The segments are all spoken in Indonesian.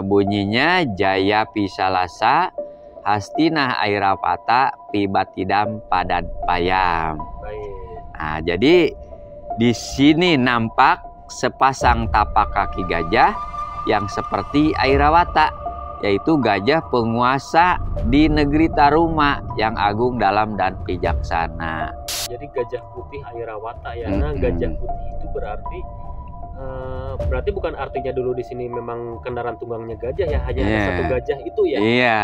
Bunyinya Jaya Pisalasa Hastinah Airavata Pibatidam Padan Payam. Nah, jadi di sini nampak sepasang tapak kaki gajah yang seperti Airavata, yaitu gajah penguasa di negeri Taruma yang agung, dalam dan bijaksana. Jadi gajah putih Airavata ya. Nah, gajah putih itu berarti bukan artinya dulu di sini memang kendaraan tunggangnya gajah ya, hanya ada satu gajah itu ya. Iya.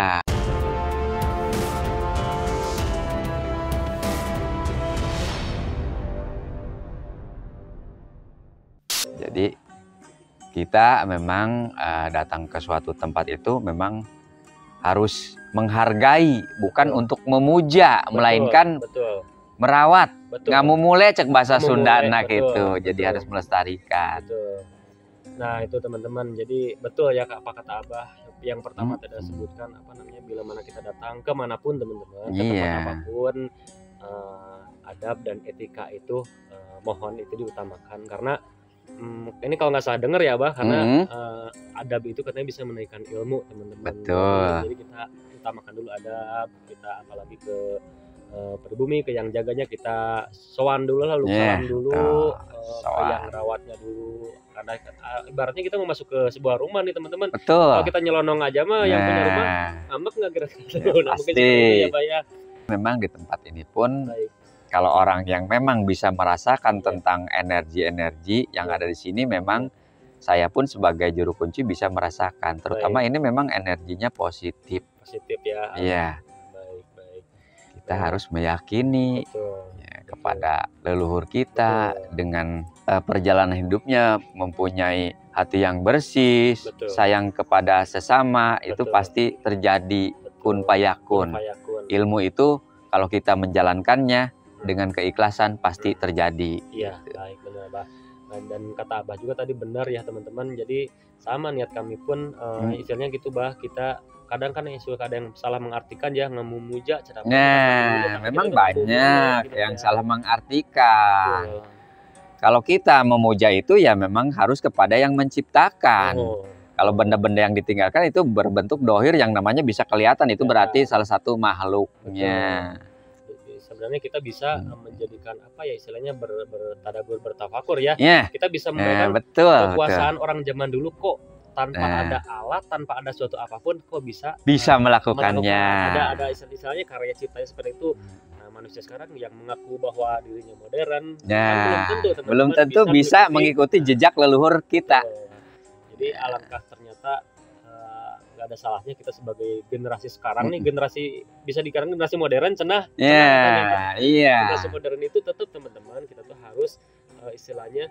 Jadi kita memang datang ke suatu tempat itu memang harus menghargai, bukan untuk memuja, melainkan merawat. Nggak memulai cek bahasa Sunda anak itu. Jadi harus melestarikan. Nah itu teman-teman, jadi betul ya Kak, apa kata Abah yang pertama tadi sebutkan, apa namanya, bila mana kita datang kemanapun teman-teman, ke tempat apapun, adab dan etika itu mohon itu diutamakan, karena ini kalau nggak salah dengar ya Abah, karena adab itu katanya bisa menaikkan ilmu teman-teman. Betul. Jadi kita utamakan dulu adab, kita apalagi ke pribumi, ke yang jaganya kita sowan dulu, lalu salam dulu, ke yang rawatnya dulu, karena ibaratnya kita mau masuk ke sebuah rumah nih teman-teman. Kalau kita nyelonong aja mah yang punya rumah ngambek nggak kira-kira? Nah, mungkin ya Pak ya. Memang di tempat ini pun kalau orang yang memang bisa merasakan tentang energi-energi yang ada di sini, memang saya pun sebagai juru kunci bisa merasakan, terutama ini memang energinya positif. Positif ya. Iya. Kita harus meyakini kepada leluhur kita dengan perjalanan hidupnya, mempunyai hati yang bersih, sayang kepada sesama, itu pasti terjadi kun payakun. Ilmu itu kalau kita menjalankannya dengan keikhlasan pasti terjadi. Iya, baik, benar Abah. Dan kata Abah juga tadi benar ya teman-teman. Jadi sama niat kami pun istilahnya gitu Bah, kita kadang kan ada yang salah mengartikan ya, memuja. Memang banyak yang salah mengartikan. Kalau kita memuja itu ya memang harus kepada yang menciptakan. Kalau benda-benda yang ditinggalkan itu berbentuk dohir yang namanya bisa kelihatan, itu berarti salah satu makhluknya. Sebenarnya kita bisa menjadikan apa ya istilahnya bertadabbur, bertafakur ya. Kita bisa memberikan kekuasaan orang zaman dulu kok tanpa ada alat, tanpa ada suatu apapun kok bisa melakukannya. Ada istilahnya karya ciptanya seperti itu. Nah, manusia sekarang yang mengaku bahwa dirinya modern, belum tentu bisa mengikuti jejak leluhur kita. Jadi alangkah ternyata nggak ada salahnya kita sebagai generasi sekarang nih, generasi bisa dikatakan generasi modern, generasi modern itu tetap teman-teman kita tuh harus istilahnya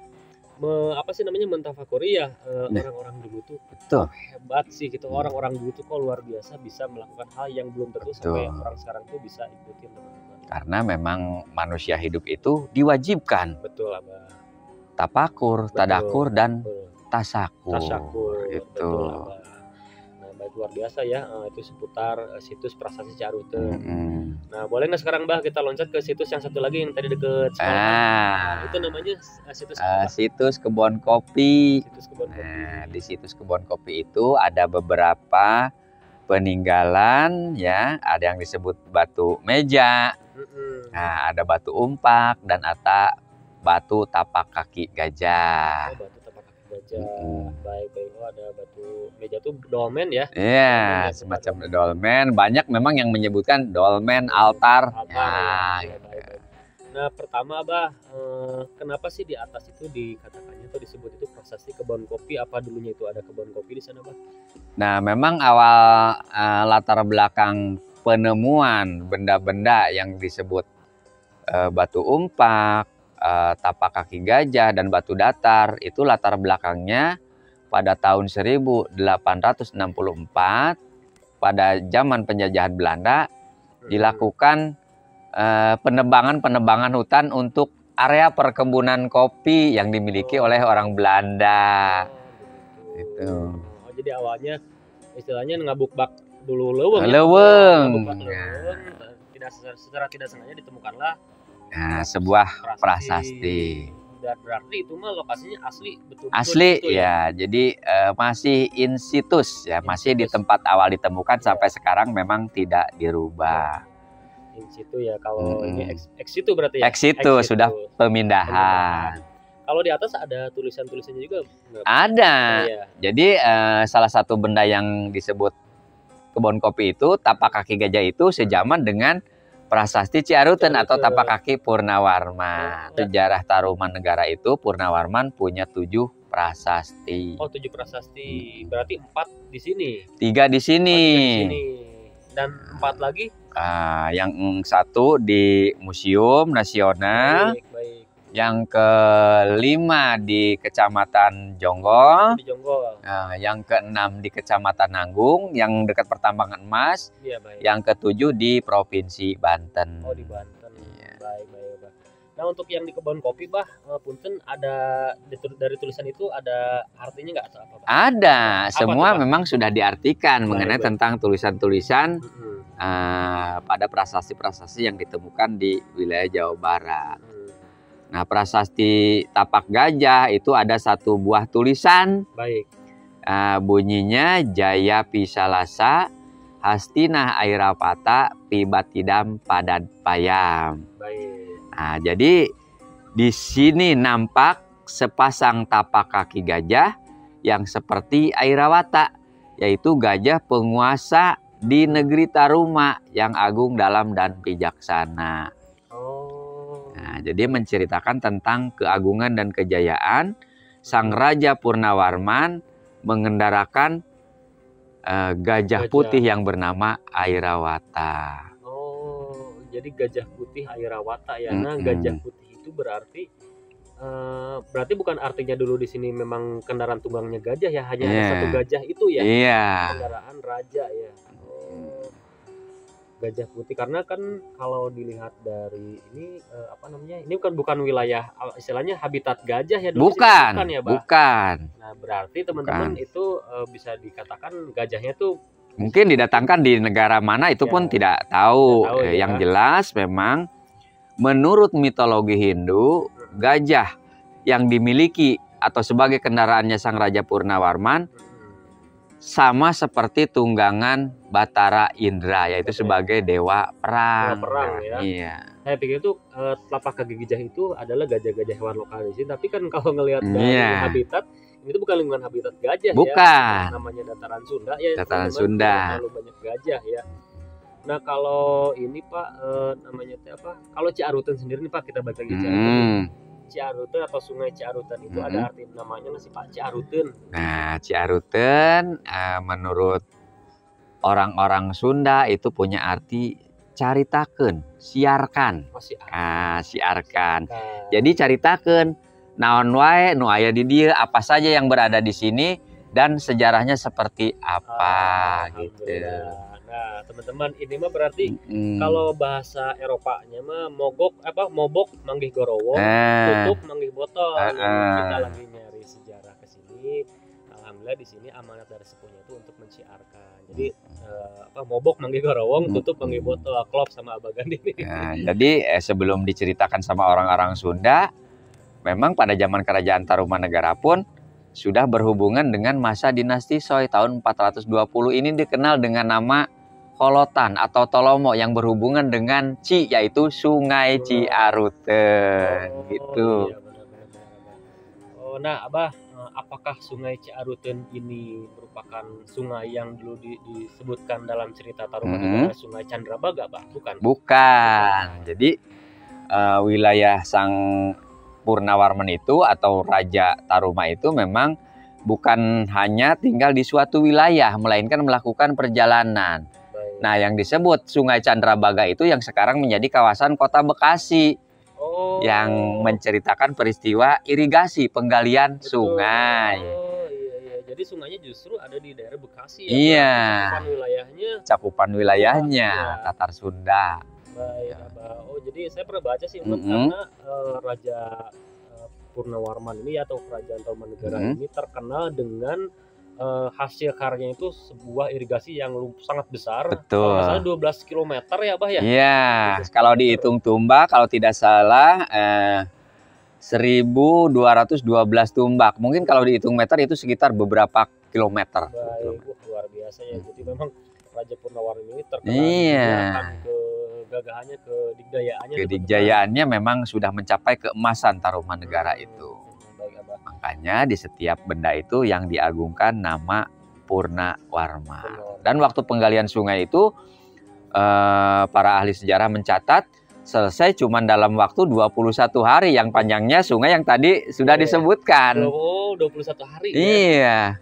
mentafakuri ya, orang-orang dulu tuh hebat sih gitu, orang-orang dulu tuh kok luar biasa bisa melakukan hal yang belum tentu sampai orang sekarang tuh bisa ikutin teman-teman. Karena memang manusia hidup itu diwajibkan. Betul Abah. Tapakur, tadakur dan tasakur. Itu. Betul Abah. Nah, baik, luar biasa ya, itu seputar situs Prasasti Carute. Nah, boleh nggak sekarang Bah kita loncat ke situs yang satu lagi yang tadi deket sekolah? Itu namanya situs Kebon Kopi. Di situs Kebon Kopi itu ada beberapa peninggalan ya, ada yang disebut batu meja, ada batu umpak, dan ada batu tapak kaki gajah. Batu tapak kaki gajah. Baik. Ada batu meja tuh dolmen ya? Iya, semacam dolmen. Banyak memang yang menyebutkan dolmen, altar. Nah, pertama Abah, kenapa sih di atas itu dikatakannya atau disebut itu Prasasti Kebon Kopi? Apa dulunya itu ada kebun kopi di sana, Bah? Nah, memang awal latar belakang penemuan benda-benda yang disebut batu umpak, tapak kaki gajah, dan batu datar, itu latar belakangnya pada tahun 1864 pada zaman penjajahan Belanda dilakukan penebangan hutan untuk area perkebunan kopi yang dimiliki oleh orang Belanda. Itu. Jadi awalnya istilahnya ngabuk-bak dulu leuweung. Secara tidak sengaja ditemukanlah sebuah prasasti. dan berarti itu mah lokasinya asli betul-betul Asli gitu ya. Jadi masih in situs ya, masih di tempat awal ditemukan sampai sekarang memang tidak dirubah. In situ ya. Kalau ini ex situ berarti ya. Ex situ sudah pemindahan. Kalau di atas ada tulisan-tulisannya juga? Ada. Oh, iya. Jadi salah satu benda yang disebut kebun kopi itu tapak kaki gajah itu sejaman dengan Prasasti Ciaruten atau tapak kaki Purnawarman. Sejarah Tarumanegara itu Purnawarman punya 7 prasasti. Oh, 7 prasasti. Berarti 4 di sini. 3 di sini. Dan 4 lagi? Yang 1 di Museum Nasional. Baik. Yang ke-5 di Kecamatan Jonggol. Di Jonggol. Yang ke-6 di Kecamatan Nanggung, yang dekat pertambangan emas. Iya, baik. Yang ke-7 di Provinsi Banten. Oh, di Banten. Iya. Baik. Nah, untuk yang di kebun kopi, Bah, punten ada dari tulisan itu ada artinya nggak atau apa, Bah? Ada. Semua memang sudah diartikan mengenai tentang tulisan-tulisan pada prasasti-prasasti yang ditemukan di wilayah Jawa Barat. Nah, prasasti tapak gajah itu ada 1 buah tulisan. Baik. Bunyinya Jaya Pisalasa Hastinah Airapata Pibatidam Padan Payam. Baik. Nah, jadi di sini nampak sepasang tapak kaki gajah yang seperti Airawata, yaitu gajah penguasa di negeri Taruma yang agung, dalam dan bijaksana. Nah, jadi menceritakan tentang keagungan dan kejayaan Sang Raja Purnawarman mengendarakan gajah putih yang bernama Airawata. Oh, jadi gajah putih Airawata ya. Nah, gajah putih itu berarti bukan artinya dulu di sini memang kendaraan tunggangnya gajah ya, hanya ada 1 gajah itu ya. Kendaraan raja ya. Gajah putih, karena kan kalau dilihat dari ini ini bukan wilayah istilahnya habitat gajah ya dulu. Bukan ya, Bang? Bukan. Nah, berarti teman-teman itu bisa dikatakan gajahnya tuh mungkin didatangkan di negara mana itu pun tidak tahu. Yang jelas memang menurut mitologi Hindu, gajah yang dimiliki atau sebagai kendaraannya Sang Raja Purnawarman sama seperti tunggangan Batara Indra, yaitu sebagai dewa perang. Ya. Iya. Saya pikir itu telapak kaki gajah itu adalah gajah-gajah hewan lokal di sini, tapi kan kalau ngelihat dari habitat, ini tuh bukan lingkungan habitat gajah ya. Namanya dataran Sunda ya. Dataran Sunda. Terlalu banyak gajah ya. Nah, kalau ini Pak namanya apa? Kalau Ciaruten sendiri nih Pak, kita balik lagi Ciaruten atau Sungai Ciaruten itu ada arti namanya nggak sih Pak, Ciaruten? Nah, Ciaruten menurut orang-orang Sunda itu punya arti caritakeun, siarkan. Siarkan. Jadi caritakeun naon wae nu aya di dieu, apa saja yang berada di sini dan sejarahnya seperti apa gitu. Nah, teman-teman, ini mah berarti kalau bahasa Eropanya mah mobok manggih gorowong, tutup manggih botol. Kita lagi nyari sejarah ke sini. Alhamdulillah di sini amanat dari sepuhnya itu untuk menciarkan. Jadi mobok manggih gorowong, tutup manggih botol, klop sama abagan ini. Nah, jadi sebelum diceritakan sama orang-orang Sunda, memang pada zaman kerajaan Tarumanegara pun sudah berhubungan dengan masa dinasti Soi tahun 420. Ini dikenal dengan nama Kolotan atau Tolomo yang berhubungan dengan Ci, yaitu Sungai Ciaruten gitu. Iya, benar. Nah, Abah, apakah Sungai Ciaruten ini merupakan sungai yang dulu disebutkan dalam cerita Tarumanegara Sungai Candrabaga, Bah? Bukan. Jadi wilayah Sang Purnawarman itu atau Raja Taruma itu memang bukan hanya tinggal di suatu wilayah, melainkan melakukan perjalanan. Nah, yang disebut Sungai Candrabaga itu yang sekarang menjadi kawasan Kota Bekasi, yang menceritakan peristiwa irigasi penggalian sungai. Iya. Jadi sungainya justru ada di daerah Bekasi ya. Iya. Cakupan wilayahnya. Tatar Sunda. Baik, Abah. Jadi saya pernah baca sih, karena Raja Purnawarman ini atau Kerajaan Tarumanegara ini terkenal dengan hasil karyanya itu sebuah irigasi yang sangat besar. Betul. Kalau nggak salah 12 km ya, Bah ya? Iya, kalau dihitung tumbak, kalau tidak salah 1212 tumbak. Mungkin kalau dihitung meter itu sekitar beberapa kilometer. Baik, luar biasa ya. Jadi memang Raja Purnawarman ini terkenal Iya. akan kegagahannya, kedigdayaannya. Kedikjayaannya memang sudah mencapai keemasan Tarumanegara itu. Baik, Abah. Makanya di setiap benda itu yang diagungkan nama Purnawarman. Dan waktu penggalian sungai itu para ahli sejarah mencatat selesai cuma dalam waktu 21 hari yang panjangnya sungai yang tadi sudah disebutkan. Oh, 21 hari ya. Iya.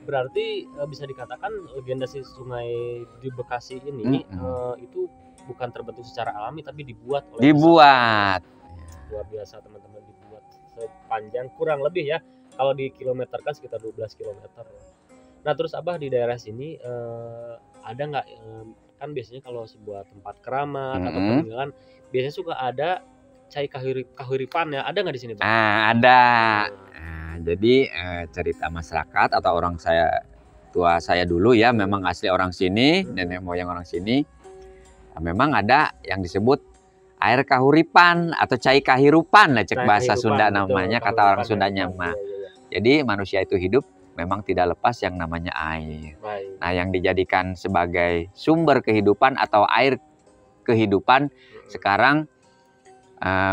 Berarti bisa dikatakan legenda si sungai di Bekasi ini itu bukan terbentuk secara alami tapi dibuat oleh luar biasa teman-teman, dibuat sepanjang kurang lebih ya kalau dikilometerkan sekitar 12 km. Nah terus Abah di daerah sini ada nggak kan biasanya kalau sebuah tempat keramat atau peninggalan biasanya suka ada cai kahuripan ya, ada nggak di sini Bang? Ada. Jadi cerita masyarakat atau orang tua saya dulu ya memang asli orang sini, nenek moyang orang sini. Memang ada yang disebut air kahuripan atau cai kahirupan lah cek bahasa Sunda namanya, kata orang Sundanya mah. Jadi manusia itu hidup memang tidak lepas yang namanya air. Nah, yang dijadikan sebagai sumber kehidupan atau air kehidupan sekarang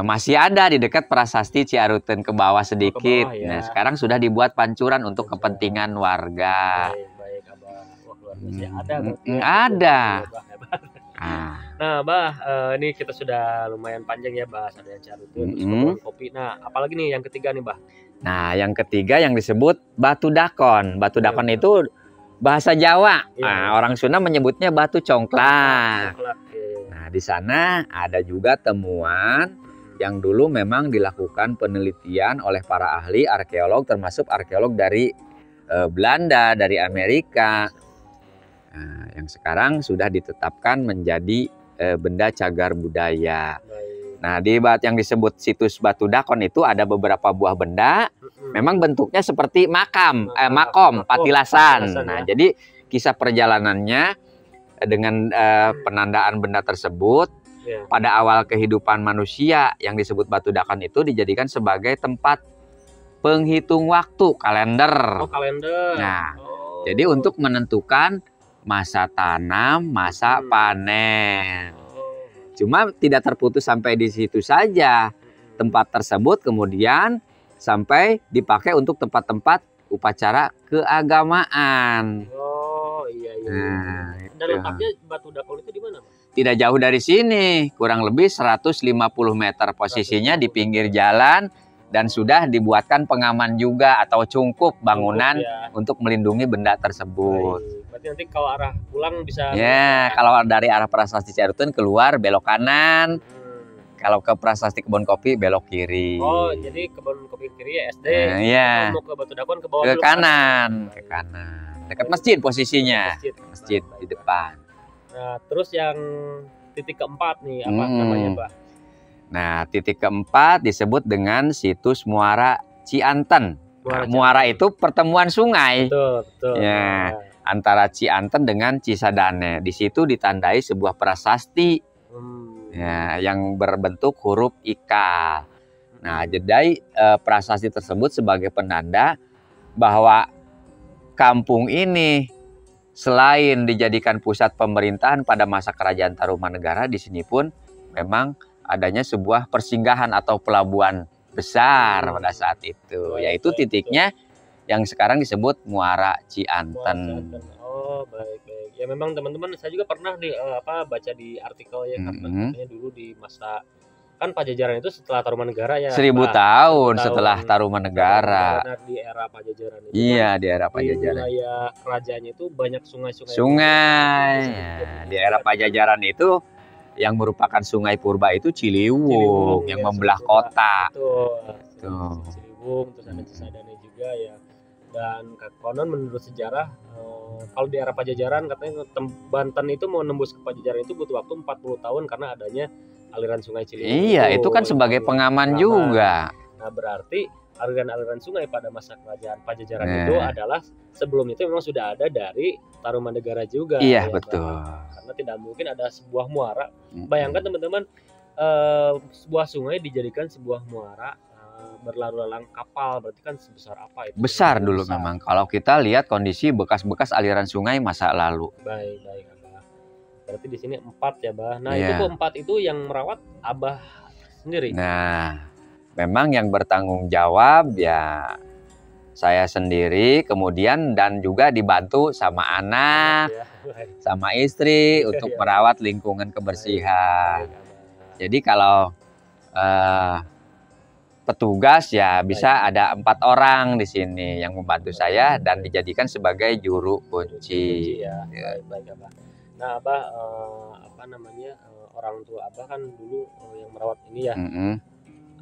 masih ada di dekat Prasasti Ciaruteun ke bawah sedikit. Nah, sekarang sudah dibuat pancuran untuk kepentingan warga. Baik, Abah. Wah, luar biasa. Ada. Nah, Bah, ini kita sudah lumayan panjang ya bahas ada Ciaruteun, kebun kopi. Nah, apalagi nih yang ketiga nih, Bah? Nah, yang ketiga yang disebut Batu Dakon. Batu Dakon itu bahasa Jawa. Nah, orang Sunda menyebutnya batu congklak. Nah, di sana ada juga temuan yang dulu memang dilakukan penelitian oleh para ahli arkeolog, termasuk arkeolog dari Belanda, dari Amerika. Nah, yang sekarang sudah ditetapkan menjadi benda cagar budaya. Nah, di yang disebut situs Batu Dakon itu ada beberapa buah benda. Memang bentuknya seperti makom, patilasan. Nah, jadi kisah perjalanannya dengan penandaan benda tersebut pada awal kehidupan manusia yang disebut Batu Dakon itu dijadikan sebagai tempat penghitung waktu, kalender. Kalender. Nah, jadi untuk menentukan masa tanam, masa panen. Cuma tidak terputus sampai di situ saja. Tempat tersebut kemudian sampai dipakai untuk tempat-tempat upacara keagamaan. Oh iya. Nah, dan letaknya Batu Dakon itu di mana, Pak? Tidak jauh dari sini, kurang lebih 150 meter posisinya di pinggir jalan dan sudah dibuatkan pengaman juga atau cungkup bangunan untuk melindungi benda tersebut. Berarti nanti kalau arah pulang bisa. Ya, kalau dari arah Prasasti Ciaruteun keluar belok kanan. Kalau ke Prasasti Kebon Kopi belok kiri. Oh, jadi Kebon Kopi kiri ya SD. Iya. Mau ke Batu Dakon ke bawah ke kanan, ke kanan. Dekat masjid posisinya. Masjid di depan. Nah, terus yang titik keempat nih apa namanya, Pak? Nah, titik keempat disebut dengan situs Muara Cianten. Muara itu pertemuan sungai. Betul. Ya, antara Cianten dengan Cisadane. Di situ ditandai sebuah prasasti. Ya, yang berbentuk huruf ikal. Nah, jadi prasasti tersebut sebagai penanda bahwa kampung ini selain dijadikan pusat pemerintahan pada masa kerajaan Tarumanegara, di sini pun memang adanya sebuah persinggahan atau pelabuhan besar pada saat itu, yaitu titiknya yang sekarang disebut Muara Cianten. Oh, baik. Ya memang teman-teman, saya juga pernah baca di artikel ya, katanya dulu di masa kan Pajajaran itu setelah Tarumanegara ya. 1000 tahun setelah Tarumanegara. Di era Pajajaran itu. Iya, di era Pajajaran. Di wilayah kerajaannya itu banyak sungai-sungai. Di era Pajajaran itu yang merupakan sungai purba itu Ciliwung yang membelah kota. Betul. Ciliwung, terus ada Cisadane juga ya. Dan konon menurut sejarah kalau di era Pajajaran katanya Banten itu mau nembus ke Pajajaran itu butuh waktu 40 tahun karena adanya aliran sungai Ciliwung. Iya, itu kan sebagai pengaman juga. Nah, berarti aliran-aliran sungai pada masa kerajaan Pajajaran itu adalah sebelum itu memang sudah ada dari Tarumanegara juga. Iya, betul. Karena tidak mungkin ada sebuah muara. Bayangkan teman-teman, sebuah sungai dijadikan sebuah muara berlalu lalang kapal, berarti kan sebesar apa itu? Besar dulu Besar. memang. Kalau kita lihat kondisi bekas-bekas aliran sungai masa lalu. Baik, Abah. Berarti di sini 4 ya, Bah. Nah, Iya. itu kok 4 itu yang merawat Abah sendiri? Nah, memang yang bertanggung jawab ya saya sendiri, kemudian dan juga dibantu sama anak, Ya, baik. sama istri Iya, untuk iya. merawat lingkungan kebersihan. Baik, Abah. Jadi kalau petugas ya bisa ada 4 orang di sini yang membantu saya dan dijadikan sebagai juru kunci. Ya. Ya. Baik, Abah. Nah, Abah orang tua Abah kan dulu yang merawat ini ya.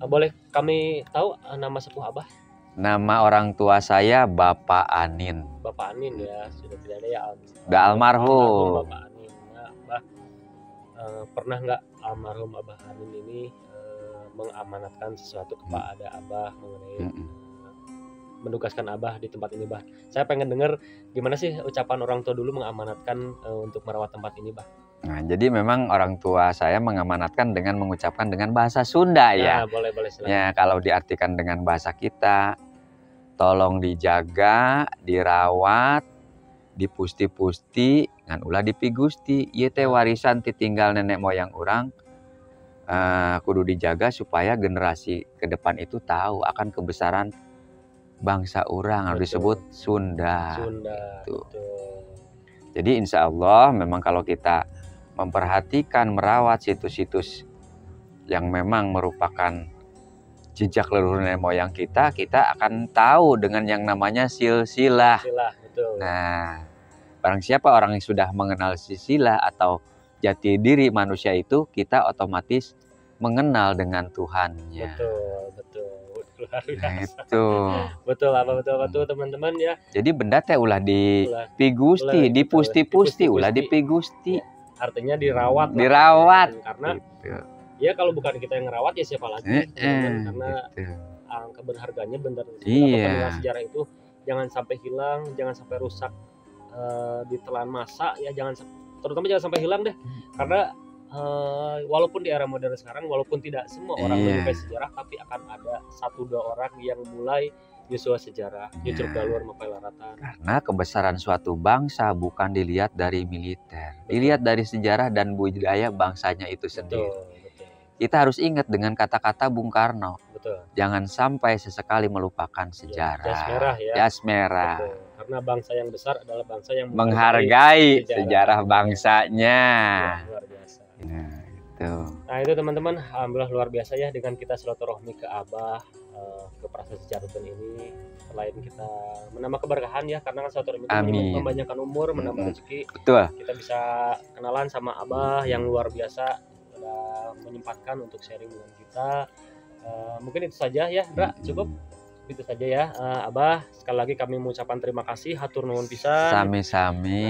Boleh kami tahu nama sepuh Abah? Nama orang tua saya Bapak Anin. Bapak Anin ya, sudah tidak ada ya. Udah almarhum. Bapak Anin. Nah, Abah pernah nggak almarhum Abah Anin ini mengamanatkan sesuatu kepada Abah mengenai menugaskan Abah di tempat ini, Bah? Saya pengen dengar gimana sih ucapan orang tua dulu mengamanatkan untuk merawat tempat ini, Bah? Nah, jadi memang orang tua saya mengamanatkan dengan mengucapkan dengan bahasa Sunda ya. Nah, boleh silakan. Ya, kalau diartikan dengan bahasa kita, tolong dijaga, dirawat, dipusti-pusti, ngan ulah dipigusti. Ieu teh warisan ditinggal nenek moyang orang. Kudu dijaga supaya generasi ke depan itu tahu akan kebesaran bangsa orang, harus disebut Sunda. Gitu. Betul. Jadi insya Allah memang kalau kita memperhatikan, merawat situs-situs yang memang merupakan jejak leluhur nenek moyang kita akan tahu dengan yang namanya silsilah. Betul. Nah, barang siapa orang yang sudah mengenal silsilah atau jati diri manusia itu, kita otomatis mengenal dengan Tuhannya. Betul. Luar biasa. Nah, itu. Betul teman-teman ya. Jadi benda teh ulah dipigusti, dipusti-pusti, ulah dipigusti. Artinya dirawat. Karena gitu. Ya kalau bukan kita yang ngerawat ya siapa lagi? Karena gitu. angka berharganya benar. Iya. Sejarah itu jangan sampai hilang, jangan sampai rusak ditelan masa ya, terutama jangan sampai hilang deh. Karena walaupun di era modern sekarang, walaupun tidak semua orang menyukai sejarah, tapi akan ada 1-2 orang yang mulai Yosua sejarah, jujur galur mapai laratan. Karena kebesaran suatu bangsa bukan dilihat dari militer, dilihat dari sejarah dan budaya bangsanya itu sendiri. Betul. Kita harus ingat dengan kata-kata Bung Karno. Betul. Jangan sampai sesekali melupakan sejarah. Jas merah ya. Jas merah. Betul. Karena bangsa yang besar adalah bangsa yang menghargai sejarah bangsanya. Luar biasa. Nah, itu teman-teman, alhamdulillah luar biasa ya dengan kita silaturahmi ke Abah ke Prasasti Caruten ini. Selain kita menambah keberkahan ya, karena kan silaturahmi itu membanyakan umur, menambah rezeki. Betul. Kita bisa kenalan sama Abah yang luar biasa, sudah menyempatkan untuk sharing dengan kita. Mungkin itu saja ya, Dra, cukup. Itu saja ya, Abah. Sekali lagi kami mengucapkan terima kasih, hatur nuhun pisan. Sami-sami.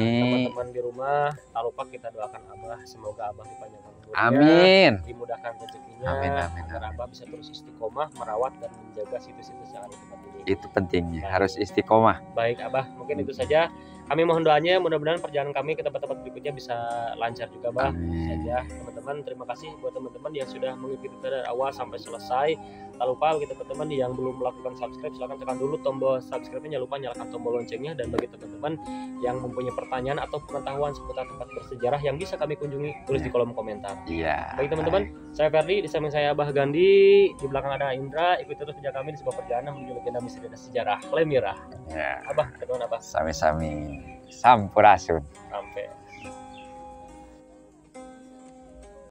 Teman-teman di rumah, tak lupa kita doakan Abah, semoga Abah dipanjangkan umurnya, amin, dimudahkan rezekinya, amin. agar Abah bisa terus istiqomah merawat dan menjaga situs-situs yang ada di tempat ini. Itu pentingnya, harus istiqomah. Baik Abah, mungkin itu saja. Kami mohon doanya, mudah-mudahan perjalanan kami ke tempat-tempat berikutnya bisa lancar juga, Bah. Saja teman-teman, terima kasih buat teman-teman yang sudah mengikuti kita dari awal sampai selesai. Tak lupa bagi teman-teman yang belum melakukan subscribe, silahkan tekan dulu tombol subscribe-nya, jangan lupa nyalakan tombol loncengnya. Dan bagi teman-teman yang mempunyai pertanyaan atau pengetahuan seputar tempat bersejarah yang bisa kami kunjungi, tulis di kolom komentar. Iya. Bagi teman-teman, saya Ferdi, di samping saya Abah Gandhi, di belakang ada Indra. Ikuti terus kerja kami di sebuah perjalanan menuju legenda misteri dan sejarah Lemira. Ya. Abah, kedua Abah. Sami-sami. Sampurasun.